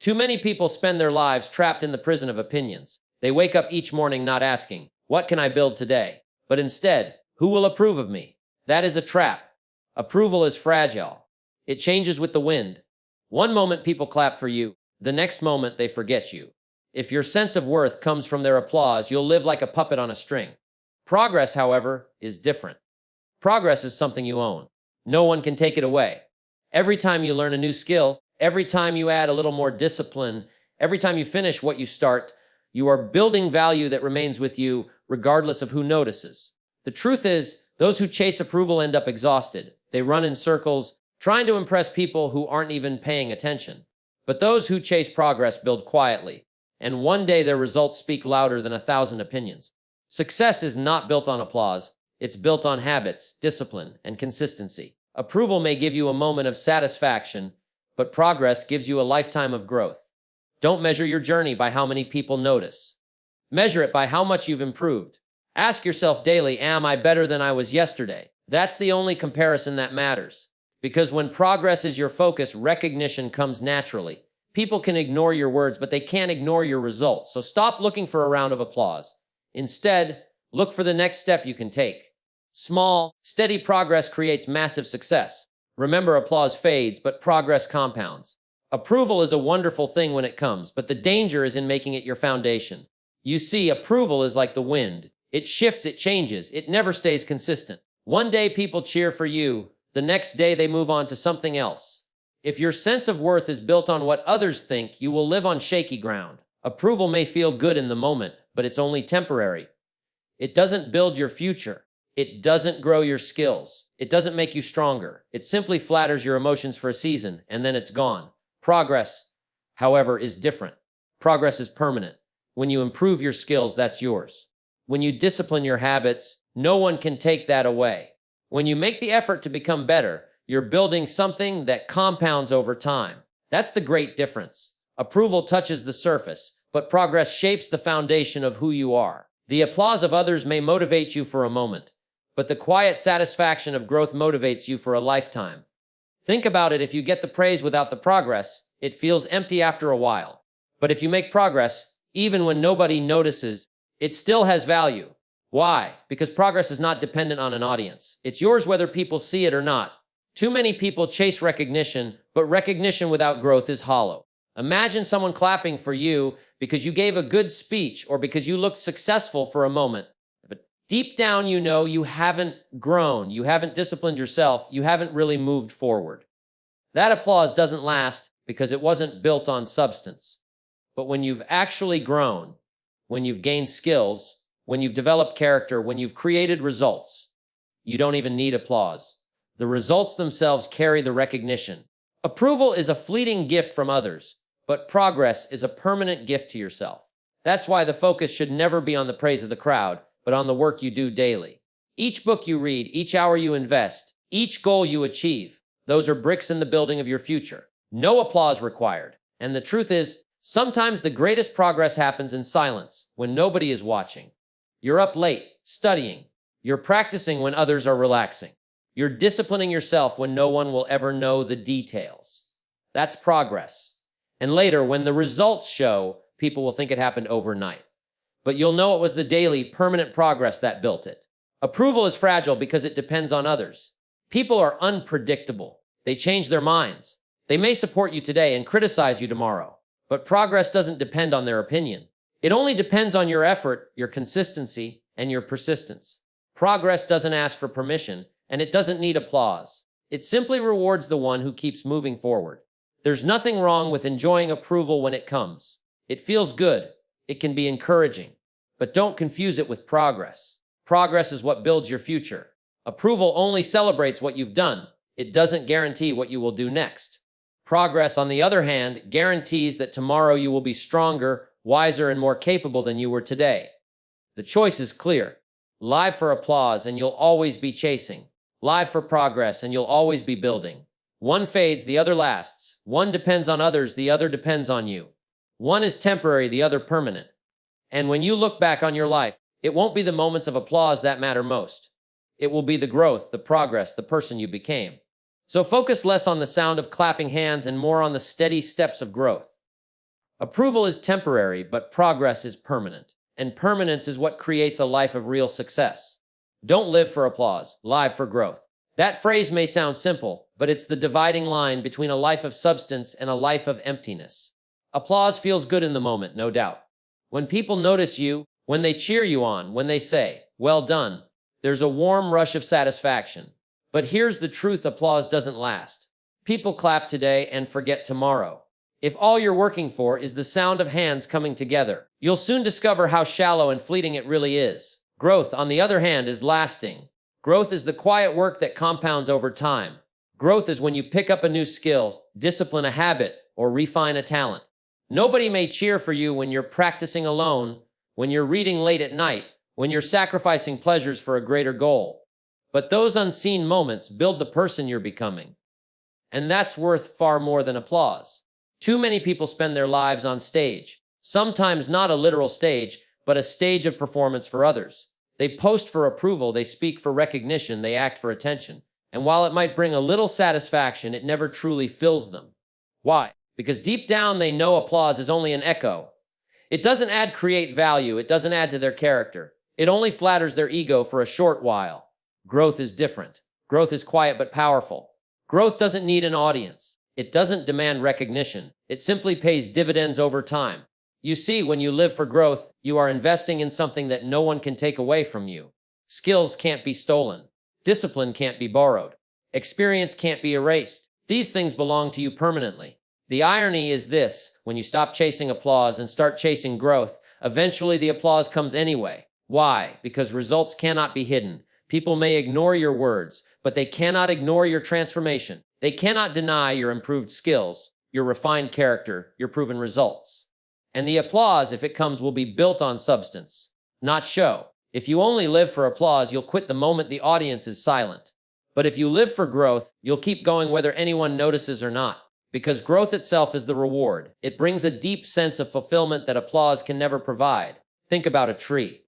Too many people spend their lives trapped in the prison of opinions. They wake up each morning not asking, "What can I build today?" but instead, "Who will approve of me?" That is a trap. Approval is fragile. It changes with the wind. One moment people clap for you, the next moment they forget you. If your sense of worth comes from their applause, you'll live like a puppet on a string. Progress, however, is different. Progress is something you own. No one can take it away. Every time you learn a new skill, every time you add a little more discipline, every time you finish what you start, you are building value that remains with you regardless of who notices. The truth is, those who chase approval end up exhausted. They run in circles, trying to impress people who aren't even paying attention. But those who chase progress build quietly, and one day their results speak louder than 1,000 opinions. Success is not built on applause. It's built on habits, discipline, and consistency. Approval may give you a moment of satisfaction, but progress gives you a lifetime of growth. Don't measure your journey by how many people notice. Measure it by how much you've improved. Ask yourself daily, am I better than I was yesterday? That's the only comparison that matters. Because when progress is your focus, recognition comes naturally. People can ignore your words, but they can't ignore your results. So stop looking for a round of applause. Instead, look for the next step you can take. Small, steady progress creates massive success. Remember, applause fades, but progress compounds. Approval is a wonderful thing when it comes, but the danger is in making it your foundation. You see, approval is like the wind. It shifts, it changes, it never stays consistent. One day people cheer for you, the next day they move on to something else. If your sense of worth is built on what others think, you will live on shaky ground. Approval may feel good in the moment, but it's only temporary. It doesn't build your future. It doesn't grow your skills. It doesn't make you stronger. It simply flatters your emotions for a season, and then it's gone. Progress, however, is different. Progress is permanent. When you improve your skills, that's yours. When you discipline your habits, no one can take that away. When you make the effort to become better, you're building something that compounds over time. That's the great difference. Approval touches the surface, but progress shapes the foundation of who you are. The applause of others may motivate you for a moment, but the quiet satisfaction of growth motivates you for a lifetime. Think about it, if you get the praise without the progress, it feels empty after a while. But if you make progress, even when nobody notices, it still has value. Why? Because progress is not dependent on an audience. It's yours whether people see it or not. Too many people chase recognition, but recognition without growth is hollow. Imagine someone clapping for you because you gave a good speech or because you looked successful for a moment. But deep down, you know you haven't grown, you haven't disciplined yourself, you haven't really moved forward. That applause doesn't last because it wasn't built on substance. But when you've actually grown, when you've gained skills, when you've developed character, when you've created results, you don't even need applause. The results themselves carry the recognition. Approval is a fleeting gift from others, but progress is a permanent gift to yourself. That's why the focus should never be on the praise of the crowd, but on the work you do daily. Each book you read, each hour you invest, each goal you achieve, those are bricks in the building of your future. No applause required. And the truth is, sometimes the greatest progress happens in silence, when nobody is watching. You're up late, studying. You're practicing when others are relaxing. You're disciplining yourself when no one will ever know the details. That's progress. And later, when the results show, people will think it happened overnight. But you'll know it was the daily, permanent progress that built it. Approval is fragile because it depends on others. People are unpredictable. They change their minds. They may support you today and criticize you tomorrow. But progress doesn't depend on their opinion. It only depends on your effort, your consistency, and your persistence. Progress doesn't ask for permission, and it doesn't need applause. It simply rewards the one who keeps moving forward. There's nothing wrong with enjoying approval when it comes. It feels good. It can be encouraging. But don't confuse it with progress. Progress is what builds your future. Approval only celebrates what you've done. It doesn't guarantee what you will do next. Progress, on the other hand, guarantees that tomorrow you will be stronger, wiser, and more capable than you were today. The choice is clear. Live for applause and you'll always be chasing. Live for progress and you'll always be building. One fades, the other lasts. One depends on others, the other depends on you. One is temporary, the other permanent. And when you look back on your life, it won't be the moments of applause that matter most. It will be the growth, the progress, the person you became. So focus less on the sound of clapping hands and more on the steady steps of growth. Approval is temporary, but progress is permanent. And permanence is what creates a life of real success. Don't live for applause, live for growth. That phrase may sound simple, but it's the dividing line between a life of substance and a life of emptiness. Applause feels good in the moment, no doubt. When people notice you, when they cheer you on, when they say, "Well done," there's a warm rush of satisfaction. But here's the truth: applause doesn't last. People clap today and forget tomorrow. If all you're working for is the sound of hands coming together, you'll soon discover how shallow and fleeting it really is. Growth, on the other hand, is lasting. Growth is the quiet work that compounds over time. Growth is when you pick up a new skill, discipline a habit, or refine a talent. Nobody may cheer for you when you're practicing alone, when you're reading late at night, when you're sacrificing pleasures for a greater goal. But those unseen moments build the person you're becoming. And that's worth far more than applause. Too many people spend their lives on stage, sometimes not a literal stage, but a stage of performance for others. They post for approval, they speak for recognition, they act for attention. And while it might bring a little satisfaction, it never truly fills them. Why? Because deep down they know applause is only an echo. It doesn't create value, it doesn't add to their character. It only flatters their ego for a short while. Growth is different. Growth is quiet but powerful. Growth doesn't need an audience. It doesn't demand recognition. It simply pays dividends over time. You see, when you live for growth, you are investing in something that no one can take away from you. Skills can't be stolen. Discipline can't be borrowed. Experience can't be erased. These things belong to you permanently. The irony is this: when you stop chasing applause and start chasing growth, eventually the applause comes anyway. Why? Because results cannot be hidden. People may ignore your words, but they cannot ignore your transformation. They cannot deny your improved skills, your refined character, your proven results. And the applause, if it comes, will be built on substance, not show. If you only live for applause, you'll quit the moment the audience is silent. But if you live for growth, you'll keep going whether anyone notices or not. Because growth itself is the reward. It brings a deep sense of fulfillment that applause can never provide. Think about a tree.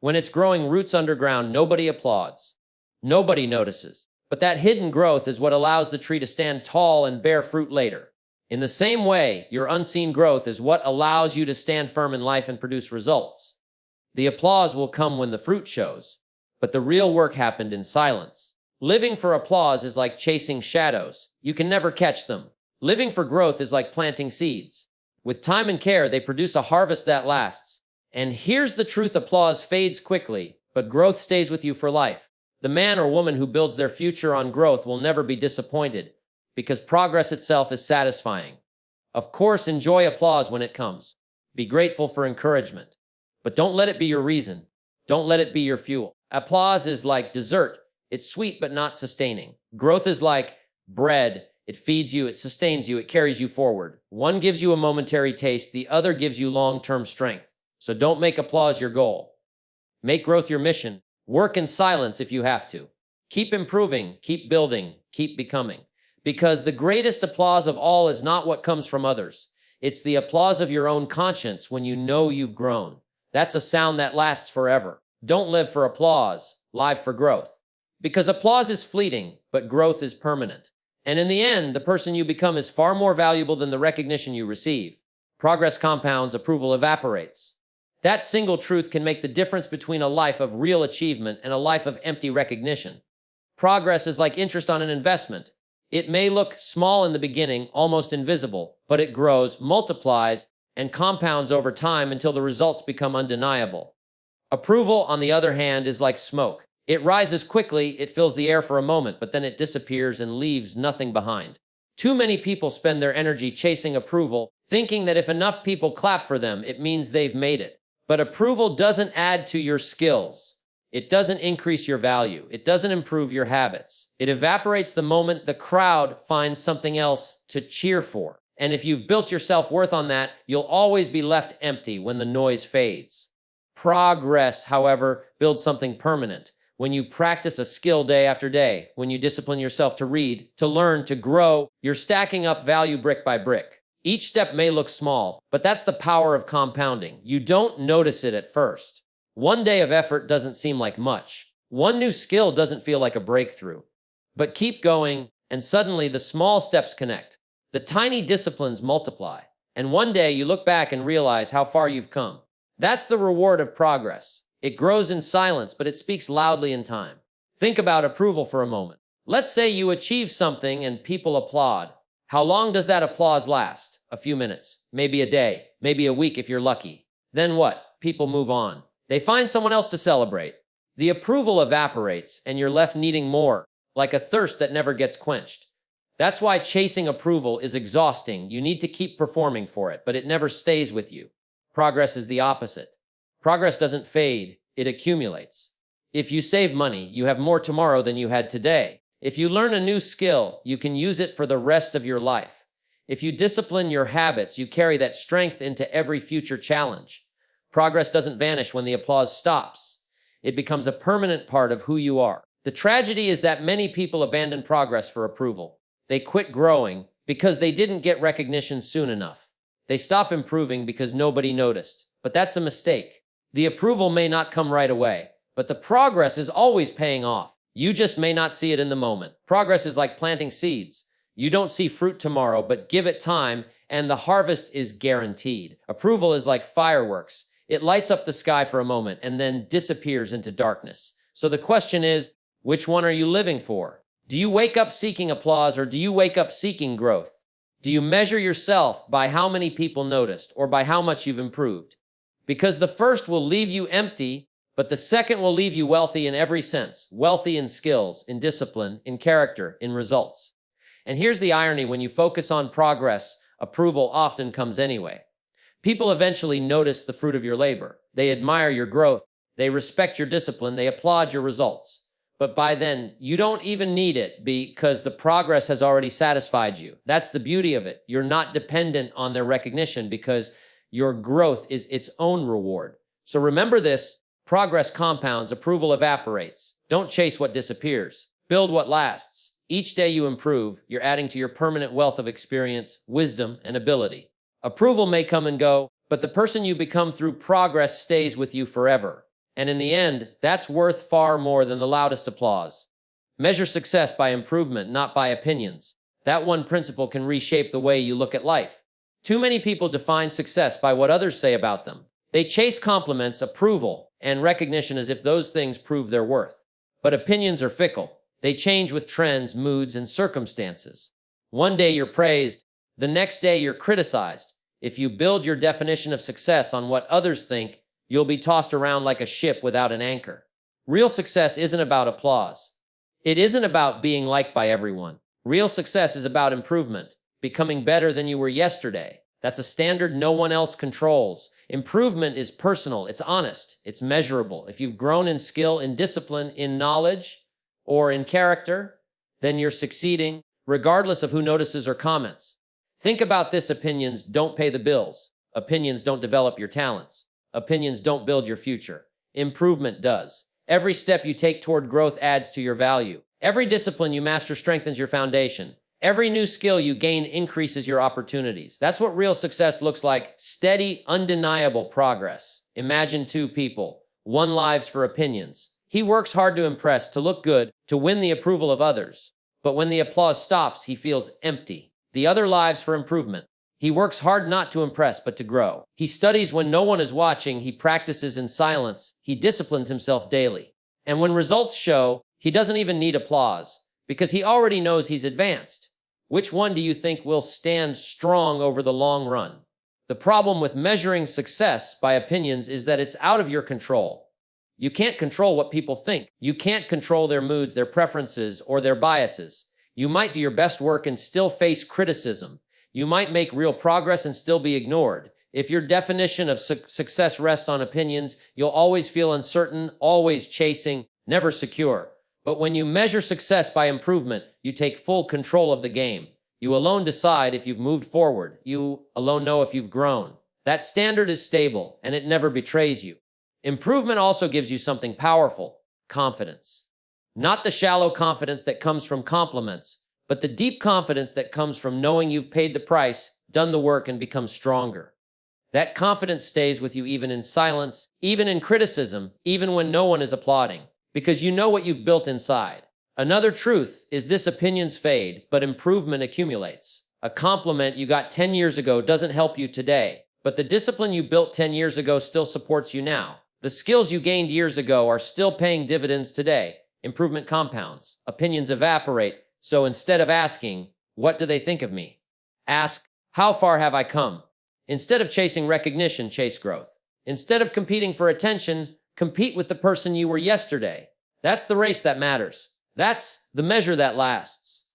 When it's growing roots underground, nobody applauds. Nobody notices. But that hidden growth is what allows the tree to stand tall and bear fruit later. In the same way, your unseen growth is what allows you to stand firm in life and produce results. The applause will come when the fruit shows, but the real work happened in silence. Living for applause is like chasing shadows. You can never catch them. Living for growth is like planting seeds. With time and care, they produce a harvest that lasts. And here's the truth: applause fades quickly, but growth stays with you for life. The man or woman who builds their future on growth will never be disappointed, because progress itself is satisfying. Of course, enjoy applause when it comes. Be grateful for encouragement. But don't let it be your reason. Don't let it be your fuel. Applause is like dessert. It's sweet but not sustaining. Growth is like bread. It feeds you, it sustains you, it carries you forward. One gives you a momentary taste, the other gives you long-term strength. So don't make applause your goal. Make growth your mission. Work in silence if you have to. Keep improving, keep building, keep becoming. Because the greatest applause of all is not what comes from others. It's the applause of your own conscience when you know you've grown. That's a sound that lasts forever. Don't live for applause, live for growth. Because applause is fleeting, but growth is permanent. And in the end, the person you become is far more valuable than the recognition you receive. Progress compounds, approval evaporates. That single truth can make the difference between a life of real achievement and a life of empty recognition. Progress is like interest on an investment. It may look small in the beginning, almost invisible, but it grows, multiplies, and compounds over time until the results become undeniable. Approval, on the other hand, is like smoke. It rises quickly, it fills the air for a moment, but then it disappears and leaves nothing behind. Too many people spend their energy chasing approval, thinking that if enough people clap for them, it means they've made it. But approval doesn't add to your skills. It doesn't increase your value. It doesn't improve your habits. It evaporates the moment the crowd finds something else to cheer for. And if you've built your self-worth on that, you'll always be left empty when the noise fades. Progress, however, builds something permanent. When you practice a skill day after day, when you discipline yourself to read, to learn, to grow, you're stacking up value brick by brick. Each step may look small, but that's the power of compounding. You don't notice it at first. One day of effort doesn't seem like much. One new skill doesn't feel like a breakthrough. But keep going, and suddenly the small steps connect. The tiny disciplines multiply. And one day you look back and realize how far you've come. That's the reward of progress. It grows in silence, but it speaks loudly in time. Think about approval for a moment. Let's say you achieve something and people applaud. How long does that applause last? A few minutes, maybe a day, maybe a week if you're lucky. Then what? People move on. They find someone else to celebrate. The approval evaporates and you're left needing more, like a thirst that never gets quenched. That's why chasing approval is exhausting. You need to keep performing for it, but it never stays with you. Progress is the opposite. Progress doesn't fade, it accumulates. If you save money, you have more tomorrow than you had today. If you learn a new skill, you can use it for the rest of your life. If you discipline your habits, you carry that strength into every future challenge. Progress doesn't vanish when the applause stops. It becomes a permanent part of who you are. The tragedy is that many people abandon progress for approval. They quit growing because they didn't get recognition soon enough. They stop improving because nobody noticed. But that's a mistake. The approval may not come right away, but the progress is always paying off. You just may not see it in the moment. Progress is like planting seeds. You don't see fruit tomorrow, but give it time, and the harvest is guaranteed. Approval is like fireworks. It lights up the sky for a moment and then disappears into darkness. So the question is, which one are you living for? Do you wake up seeking applause or do you wake up seeking growth? Do you measure yourself by how many people noticed or by how much you've improved? Because the first will leave you empty, but the second will leave you wealthy in every sense. Wealthy in skills, in discipline, in character, in results. And here's the irony: when you focus on progress, approval often comes anyway. People eventually notice the fruit of your labor. They admire your growth. They respect your discipline. They applaud your results. But by then, you don't even need it because the progress has already satisfied you. That's the beauty of it. You're not dependent on their recognition because your growth is its own reward. So remember this: progress compounds, approval evaporates. Don't chase what disappears. Build what lasts. Each day you improve, you're adding to your permanent wealth of experience, wisdom, and ability. Approval may come and go, but the person you become through progress stays with you forever. And in the end, that's worth far more than the loudest applause. Measure success by improvement, not by opinions. That one principle can reshape the way you look at life. Too many people define success by what others say about them. They chase compliments, approval, and recognition as if those things prove their worth. But opinions are fickle. They change with trends, moods, and circumstances. One day you're praised, the next day you're criticized. If you build your definition of success on what others think, you'll be tossed around like a ship without an anchor. Real success isn't about applause. It isn't about being liked by everyone. Real success is about improvement, becoming better than you were yesterday. That's a standard no one else controls. Improvement is personal, it's honest, it's measurable. If you've grown in skill, in discipline, in knowledge, or in character, then you're succeeding, regardless of who notices or comments. Think about this: opinions don't pay the bills. Opinions don't develop your talents. Opinions don't build your future. Improvement does. Every step you take toward growth adds to your value. Every discipline you master strengthens your foundation. Every new skill you gain increases your opportunities. That's what real success looks like: steady, undeniable progress. Imagine two people, one lives for opinions. He works hard to impress, to look good, to win the approval of others. But when the applause stops, he feels empty. The other lives for improvement. He works hard not to impress, but to grow. He studies when no one is watching. He practices in silence. He disciplines himself daily. And when results show, he doesn't even need applause because he already knows he's advanced. Which one do you think will stand strong over the long run? The problem with measuring success by opinions is that it's out of your control. You can't control what people think. You can't control their moods, their preferences, or their biases. You might do your best work and still face criticism. You might make real progress and still be ignored. If your definition of success rests on opinions, you'll always feel uncertain, always chasing, never secure. But when you measure success by improvement, you take full control of the game. You alone decide if you've moved forward. You alone know if you've grown. That standard is stable, and it never betrays you. Improvement also gives you something powerful: confidence. Not the shallow confidence that comes from compliments, but the deep confidence that comes from knowing you've paid the price, done the work, and become stronger. That confidence stays with you even in silence, even in criticism, even when no one is applauding, because you know what you've built inside. Another truth is this: opinions fade, but improvement accumulates. A compliment you got 10 years ago doesn't help you today, but the discipline you built 10 years ago still supports you now. The skills you gained years ago are still paying dividends today. Improvement compounds. Opinions evaporate. So instead of asking, what do they think of me? Ask, how far have I come? Instead of chasing recognition, chase growth. Instead of competing for attention, compete with the person you were yesterday. That's the race that matters. That's the measure that lasts.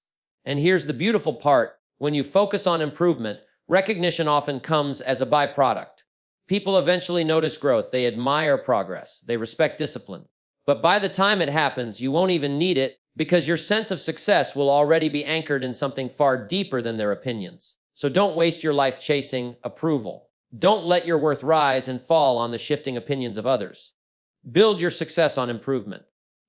And here's the beautiful part. When you focus on improvement, recognition often comes as a byproduct. People eventually notice growth. They admire progress. They respect discipline. But by the time it happens, you won't even need it because your sense of success will already be anchored in something far deeper than their opinions. So don't waste your life chasing approval. Don't let your worth rise and fall on the shifting opinions of others. Build your success on improvement.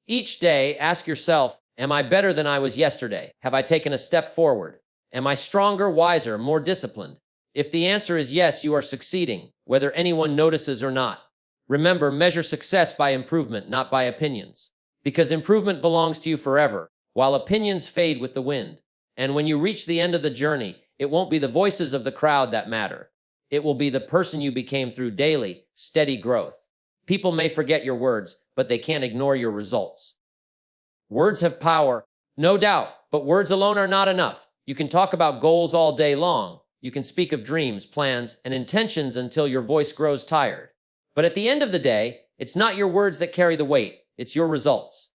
Each day, ask yourself, am I better than I was yesterday? Have I taken a step forward? Am I stronger, wiser, more disciplined? If the answer is yes, you are succeeding, whether anyone notices or not. Remember, measure success by improvement, not by opinions. Because improvement belongs to you forever, while opinions fade with the wind. And when you reach the end of the journey, it won't be the voices of the crowd that matter. It will be the person you became through daily, steady growth. People may forget your words, but they can't ignore your results. Words have power, no doubt, but words alone are not enough. You can talk about goals all day long. You can speak of dreams, plans, and intentions until your voice grows tired. But at the end of the day, it's not your words that carry the weight. It's your results.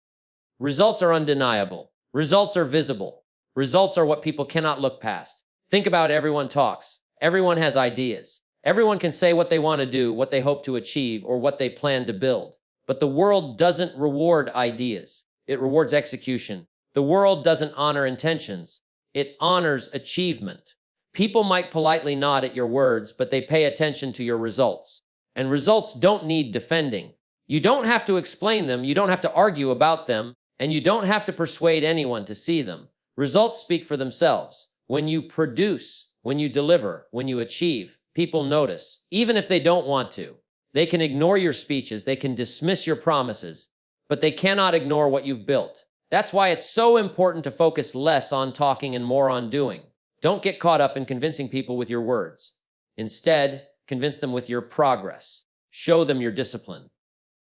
Results are undeniable. Results are visible. Results are what people cannot look past. Think about everyone talks. Everyone has ideas. Everyone can say what they want to do, what they hope to achieve, or what they plan to build. But the world doesn't reward ideas. It rewards execution. The world doesn't honor intentions. It honors achievement. People might politely nod at your words, but they pay attention to your results. And results don't need defending. You don't have to explain them, you don't have to argue about them, and you don't have to persuade anyone to see them. Results speak for themselves. When you produce, when you deliver, when you achieve, people notice, even if they don't want to. They can ignore your speeches, they can dismiss your promises, but they cannot ignore what you've built. That's why it's so important to focus less on talking and more on doing. Don't get caught up in convincing people with your words. Instead, convince them with your progress. Show them your discipline.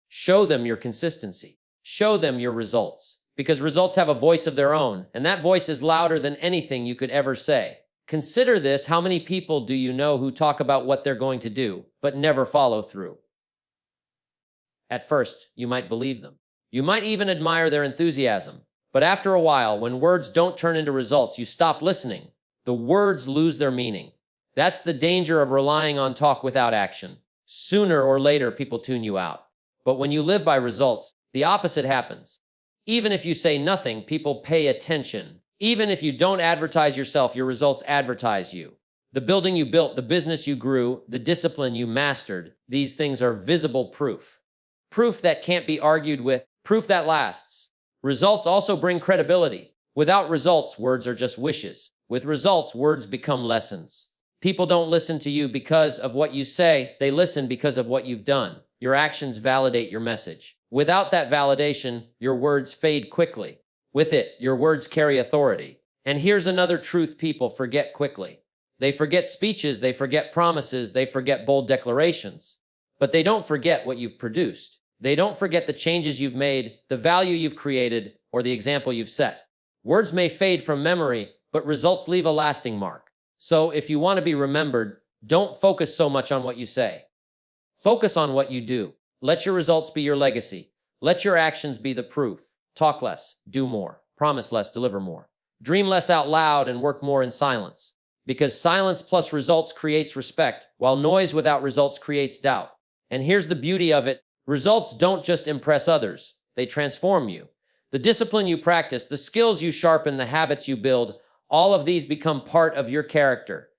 Show them your consistency. Show them your results. Because results have a voice of their own, and that voice is louder than anything you could ever say. Consider this: how many people do you know who talk about what they're going to do, but never follow through? At first, you might believe them. You might even admire their enthusiasm. But after a while, when words don't turn into results, you stop listening. The words lose their meaning. That's the danger of relying on talk without action. Sooner or later, people tune you out. But when you live by results, the opposite happens. Even if you say nothing, people pay attention. Even if you don't advertise yourself, your results advertise you. The building you built, the business you grew, the discipline you mastered, these things are visible proof. Proof that can't be argued with, proof that lasts. Results also bring credibility. Without results, words are just wishes. With results, words become lessons. People don't listen to you because of what you say. They listen because of what you've done. Your actions validate your message. Without that validation, your words fade quickly. With it, your words carry authority. And here's another truth people forget quickly. They forget speeches, they forget promises, they forget bold declarations. But they don't forget what you've produced. They don't forget the changes you've made, the value you've created, or the example you've set. Words may fade from memory, but results leave a lasting mark. So if you want to be remembered, don't focus so much on what you say. Focus on what you do. Let your results be your legacy. Let your actions be the proof. Talk less, do more. Promise less, deliver more. Dream less out loud and work more in silence. Because silence plus results creates respect, while noise without results creates doubt. And here's the beauty of it. Results don't just impress others. They transform you. The discipline you practice, the skills you sharpen, the habits you build, all of these become part of your character.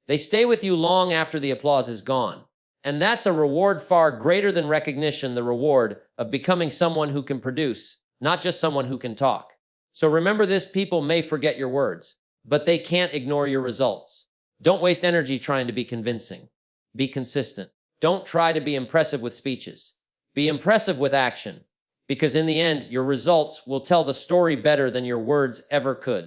They stay with you long after the applause is gone. And that's a reward far greater than recognition, the reward of becoming someone who can produce, not just someone who can talk. So remember this: people may forget your words, but they can't ignore your results. Don't waste energy trying to be convincing. Be consistent. Don't try to be impressive with speeches. Be impressive with action. Because in the end, your results will tell the story better than your words ever could.